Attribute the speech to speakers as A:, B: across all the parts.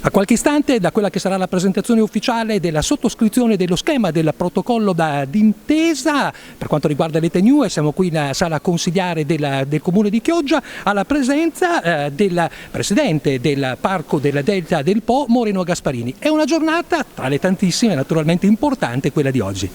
A: A qualche istante da quella che sarà la presentazione ufficiale della sottoscrizione dello schema del protocollo d'intesa per quanto riguarda l'ETNU, siamo qui in sala consigliare del comune di Chioggia alla presenza del presidente del parco del Delta del Po, Moreno Gasparini. È una giornata tra le tantissime naturalmente importante quella di oggi.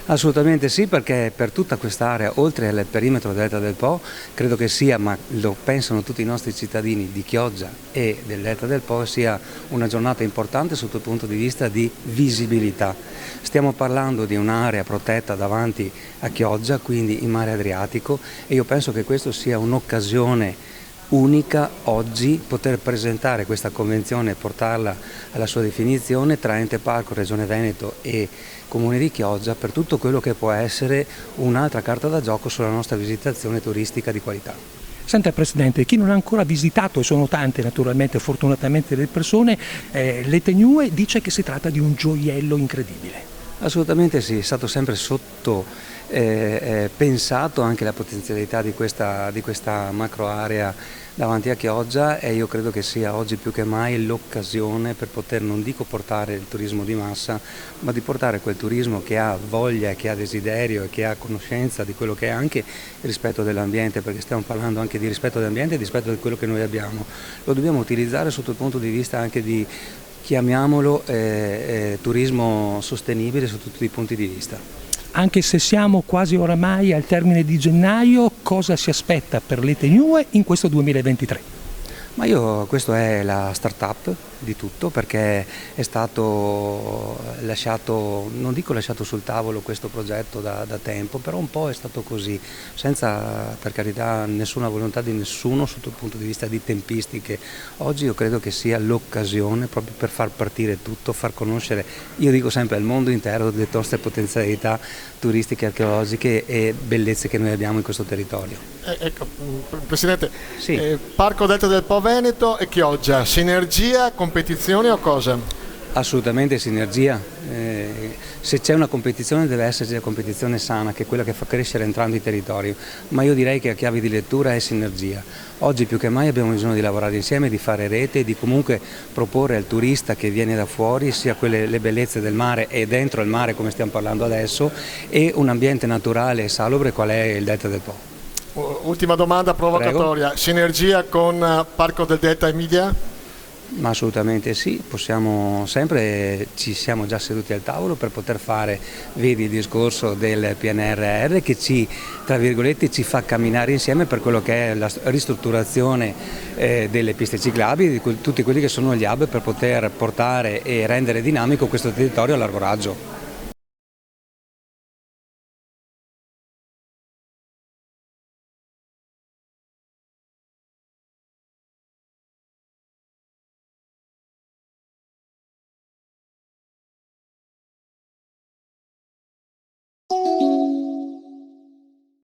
B: Assolutamente sì, perché per tutta quest'area, oltre al perimetro del Delta del Po, credo che sia, ma lo pensano tutti i nostri cittadini di Chioggia e del Delta del Po, sia una giornata importante sotto il punto di vista di visibilità. Stiamo parlando di un'area protetta davanti a Chioggia, quindi in mare Adriatico, e io penso che questo sia un'occasione unica oggi poter presentare questa convenzione e portarla alla sua definizione tra ente parco, Regione Veneto e Comune di Chioggia per tutto quello che può essere un'altra carta da gioco sulla nostra visitazione turistica di qualità.
A: Senta Presidente, chi non ha ancora visitato, e sono tante naturalmente fortunatamente le persone, l'ETNU dice che si tratta di un gioiello incredibile.
B: Assolutamente sì, è stato sempre pensato anche la potenzialità di questa macro area davanti a Chioggia, e io credo che sia oggi più che mai l'occasione per poter, non dico portare il turismo di massa, ma di portare quel turismo che ha voglia, che ha desiderio e che ha conoscenza di quello che è anche il rispetto dell'ambiente, perché stiamo parlando anche di rispetto dell'ambiente e di rispetto di quello che noi abbiamo. Lo dobbiamo utilizzare sotto il punto di vista anche di, chiamiamolo, turismo sostenibile su tutti i punti di vista.
A: Anche se siamo quasi oramai al termine di gennaio, cosa si aspetta per l'ETNU in questo 2023?
B: Ma questo è la start-up di tutto, perché è stato lasciato, non dico lasciato sul tavolo questo progetto da tempo, però un po' è stato così, senza per carità nessuna volontà di nessuno sotto il punto di vista di tempistiche. Oggi io credo che sia l'occasione proprio per far partire tutto, far conoscere, io dico sempre, al mondo intero le nostre potenzialità turistiche, archeologiche e bellezze che noi abbiamo in questo territorio.
C: Ecco, Presidente,
B: sì.
C: Parco Delta del Po Veneto e Chioggia, sinergia, competizione o cosa?
B: Assolutamente sinergia, se c'è una competizione deve esserci una competizione sana, che è quella che fa crescere entrambi i territori, ma io direi che a chiave di lettura è sinergia. Oggi più che mai abbiamo bisogno di lavorare insieme, di fare rete, di comunque proporre al turista che viene da fuori sia le bellezze del mare e dentro il mare come stiamo parlando adesso, e un ambiente naturale e salubre qual è il Delta del Po.
C: Ultima domanda provocatoria. Prego. Sinergia con Parco del Delta Emilia?
B: Ma assolutamente sì, ci siamo già seduti al tavolo per poter fare, vedi il discorso del PNRR che tra virgolette, ci fa camminare insieme per quello che è la ristrutturazione delle piste ciclabili, di tutti quelli che sono gli hub per poter portare e rendere dinamico questo territorio a largo raggio.